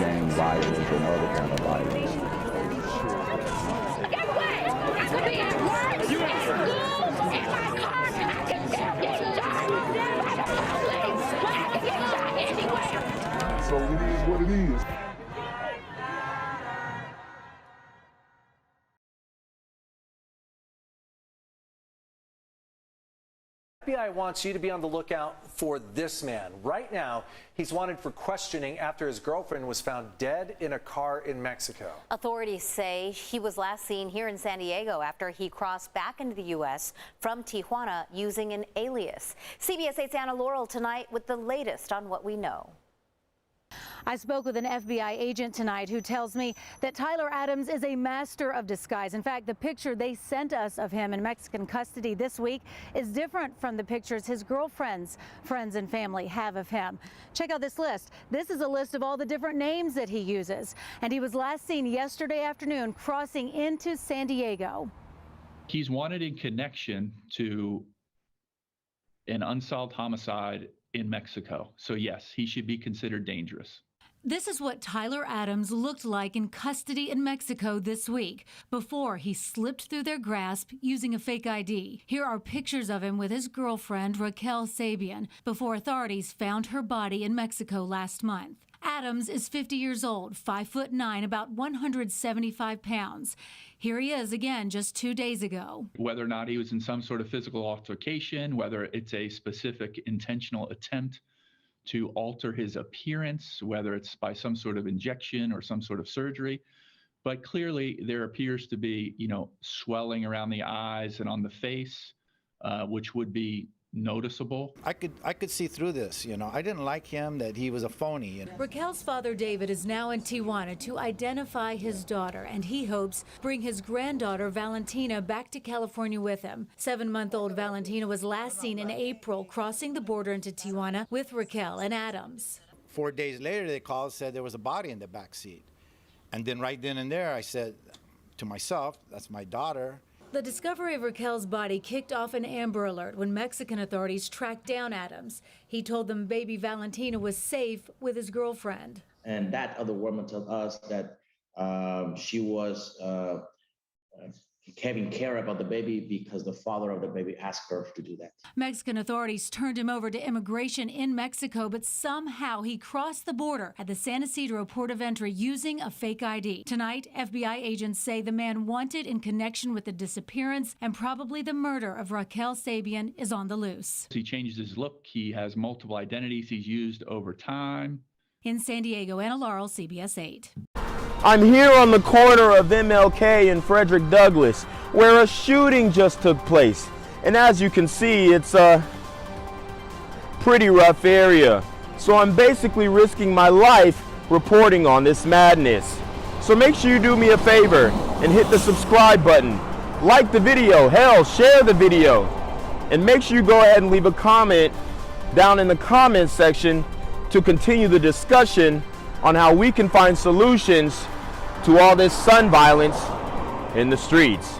gang violence and other kind of violence. Get away! I could be at work, at school, in my car, I can still get shot by the police, but I can get shot anywhere. So it is what it is. FBI wants you to be on the lookout for this man. Right now, he's wanted for questioning after his girlfriend was found dead in a car in Mexico. Authorities say he was last seen here in San Diego after he crossed back into the U.S. from Tijuana using an alias. CBS 8's Anna Laurel tonight with the latest on what we know. I spoke with an FBI agent tonight who tells me that Tyler Adams is a master of disguise. In fact, the picture they sent us of him in Mexican custody this week is different from the pictures his girlfriend's friends and family have of him. Check out this list. This is a list of all the different names that he uses. And he was last seen yesterday afternoon crossing into San Diego. He's wanted in connection to an unsolved homicide in Mexico. So yes, he should be considered dangerous. This is what Tyler Adams looked like in custody in Mexico this week, before he slipped through their grasp using a fake ID. Here are pictures of him with his girlfriend, Racquel Sabean, before authorities found her body in Mexico last month. Adams is 50 years old, 5'9", about 175 pounds. Here he is again just 2 days ago. Whether or not he was in some sort of physical altercation, whether it's a specific intentional attempt to alter his appearance, whether it's by some sort of injection or some sort of surgery. But clearly there appears to be, swelling around the eyes and on the face, which would be noticeable. I could see through this, I didn't like him, that he was a phony. Racquel's father, David, is now in Tijuana to identify his daughter, and he hopes bring his granddaughter, Valentina, back to California with him. 7-month-old Valentina was last seen in April crossing the border into Tijuana with Racquel and Adams. 4 days later, they called, said there was a body in the back seat. And then right then and there, I said to myself, that's my daughter. The discovery of Racquel's body kicked off an Amber Alert when Mexican authorities tracked down Adams. He told them baby Valentina was safe with his girlfriend. And that other woman told us that she was having care about the baby because the father of the baby asked her to do that. Mexican authorities turned him over to immigration in Mexico, but somehow he crossed the border at the San Ysidro port of entry using a fake ID. Tonight, FBI agents say the man wanted in connection with the disappearance and probably the murder of Racquel Sabean is on the loose. He changed his look. He has multiple identities he's used over time. In San Diego, Anna Laurel, CBS 8. I'm here on the corner of MLK and Frederick Douglass, where a shooting just took place. And as you can see, it's a pretty rough area. So I'm basically risking my life reporting on this madness. So make sure you do me a favor and hit the subscribe button. Like the video, hell, share the video. And make sure you go ahead and leave a comment down in the comments section to continue the discussion on how we can find solutions to all this son violence in the streets.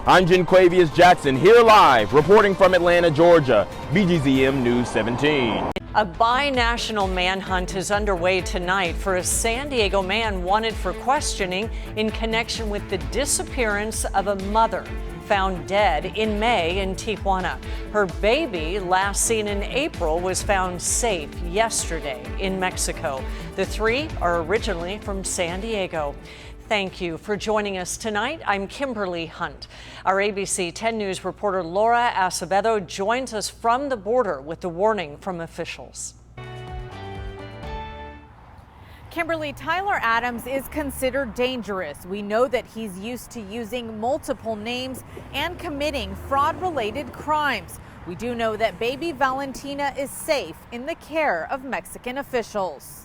I'm Jenquavius Jackson, here live, reporting from Atlanta, Georgia, BGZM News 17. A bi-national manhunt is underway tonight for a San Diego man wanted for questioning in connection with the disappearance of a mother found dead in May in Tijuana. Her baby, last seen in April, was found safe yesterday in Mexico. The three are originally from San Diego. Thank you for joining us tonight. I'm Kimberly Hunt. Our ABC 10 News reporter Laura Acevedo joins us from the border with the warning from officials. Kimberly, Tyler Adams is considered dangerous. We know that he's used to using multiple names and committing fraud-related crimes. We do know that baby Valentina is safe in the care of Mexican officials.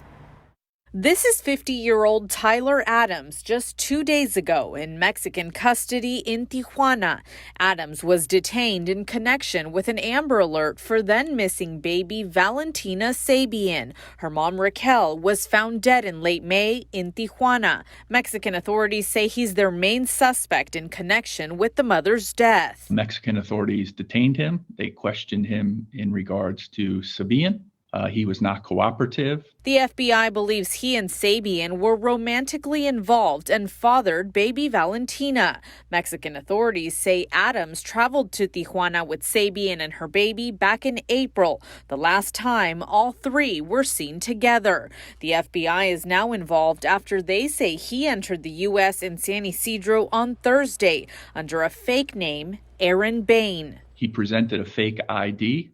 This is 50-year-old Tyler Adams just 2 days ago in Mexican custody in Tijuana. Adams was detained in connection with an Amber Alert for then missing baby Valentina Sabean. Her mom, Racquel, was found dead in late May in Tijuana. Mexican authorities say he's their main suspect in connection with the mother's death. Mexican authorities detained him. They questioned him in regards to Sabean. He was not cooperative. The FBI believes he and Sabean were romantically involved and fathered baby Valentina. Mexican authorities say Adams traveled to Tijuana with Sabean and her baby back in April, the last time all three were seen together. The FBI is now involved after they say he entered the U.S. in San Ysidro on Thursday under a fake name, Aaron Bain. He presented a fake ID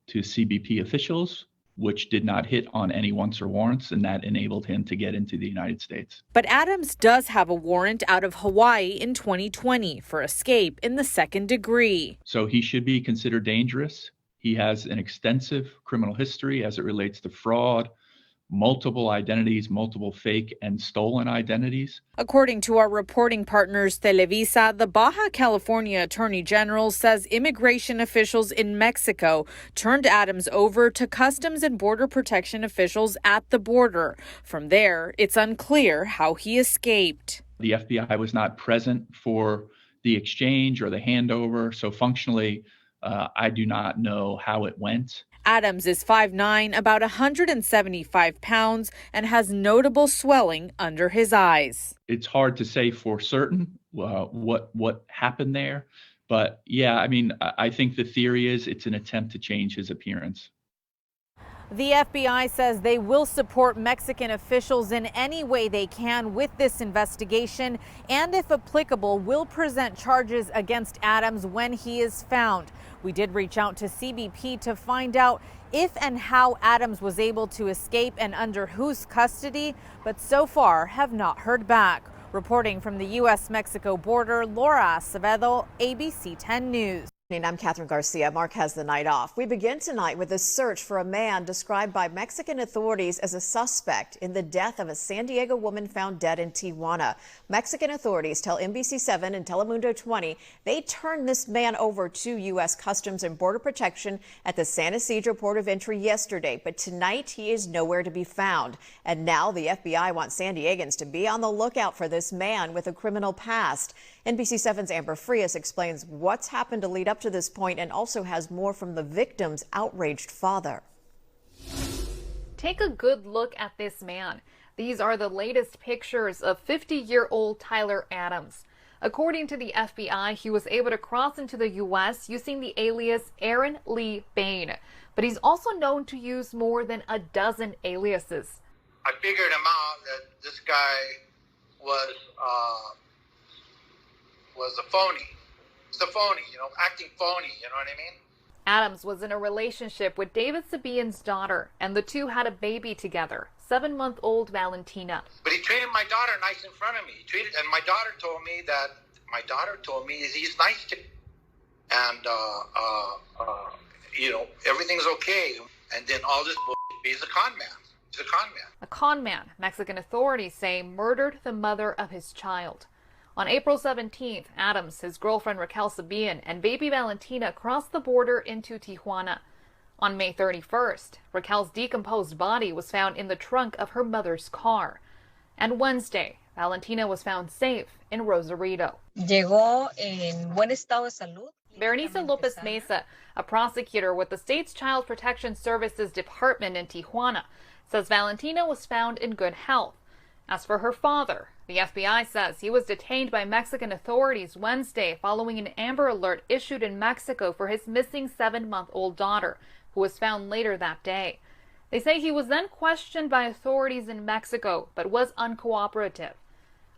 to CBP officials, which did not hit on any wants or warrants, and that enabled him to get into the United States. But Adams does have a warrant out of Hawaii in 2020 for escape in the second degree. So he should be considered dangerous. He has an extensive criminal history as it relates to fraud, multiple identities, multiple fake and stolen identities. According to our reporting partners Televisa, the Baja California Attorney General says immigration officials in Mexico turned Adams over to Customs and Border Protection officials at the border. From there, it's unclear how he escaped. The FBI was not present for the exchange or the handover, so functionally, I do not know how it went. Adams is 5'9", about 175 pounds, and has notable swelling under his eyes. It's hard to say for certain what happened there. But yeah, I mean, I think the theory is it's an attempt to change his appearance. The FBI says they will support Mexican officials in any way they can with this investigation, and if applicable, will present charges against Adams when he is found. We did reach out to CBP to find out if and how Adams was able to escape and under whose custody, but so far have not heard back. Reporting from the U.S.-Mexico border, Laura Acevedo, ABC 10 News. I'm Catherine Garcia. Mark has the night off. We begin tonight with a search for a man described by Mexican authorities as a suspect in the death of a San Diego woman found dead in Tijuana. Mexican authorities tell NBC7 and Telemundo 20 they turned this man over to U.S. Customs and Border Protection at the San Ysidro port of entry yesterday. But tonight he is nowhere to be found. And now the FBI wants San Diegans to be on the lookout for this man with a criminal past. NBC7's Amber Frias explains what's happened to lead up to this point and also has more from the victim's outraged father. Take a good look at this man. These are the latest pictures of 50-year-old Tyler Adams. According to the FBI, he was able to cross into the U.S. using the alias Aaron Lee Bain, but he's also known to use more than a dozen aliases. I figured him out that this guy was a phony. It's a phony, acting phony, you know what I mean? Adams was in a relationship with David Sabean's daughter, and the two had a baby together, 7-month-old Valentina. But he treated my daughter nice in front of me. And my daughter told me he's nice to me. And, everything's okay. And then all this bullshit, he's a con man. He's a con man. A con man, Mexican authorities say, murdered the mother of his child. On April 17th, Adams, his girlfriend Racquel Sabean, and baby Valentina crossed the border into Tijuana. On May 31st, Racquel's decomposed body was found in the trunk of her mother's car. And Wednesday, Valentina was found safe in Rosarito. Llegó en buen estado de salud. Berenice Lopez Mesa, a prosecutor with the state's Child Protection Services Department in Tijuana, says Valentina was found in good health. As for her father, the FBI says he was detained by Mexican authorities Wednesday following an Amber Alert issued in Mexico for his missing 7-month-old daughter, who was found later that day. They say he was then questioned by authorities in Mexico, but was uncooperative.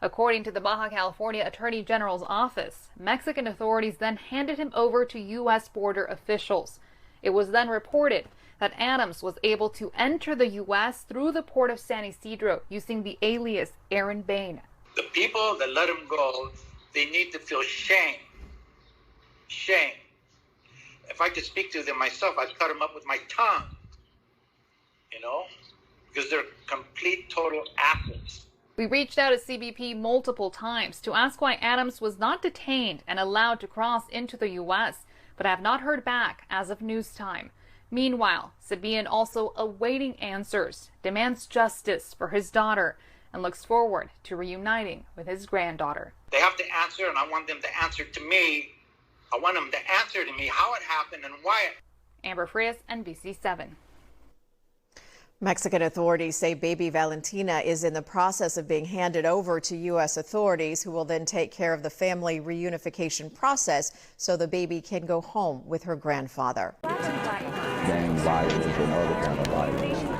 According to the Baja California Attorney General's office, Mexican authorities then handed him over to U.S. border officials. It was then reported that Adams was able to enter the U.S. through the port of San Ysidro using the alias Aaron Bain. The people that let him go, they need to feel shame. Shame. If I could speak to them myself, I'd cut them up with my tongue. Because they're complete, total assholes. We reached out to CBP multiple times to ask why Adams was not detained and allowed to cross into the U.S., but have not heard back as of news time. Meanwhile, Sabean, also awaiting answers, demands justice for his daughter and looks forward to reuniting with his granddaughter. They have to answer, and I want them to answer to me. I want them to answer to me how it happened and why. Amber Frias, NBC7. Mexican authorities say baby Valentina is in the process of being handed over to U.S. authorities, who will then take care of the family reunification process so the baby can go home with her grandfather. Gang violence and other kind of violence.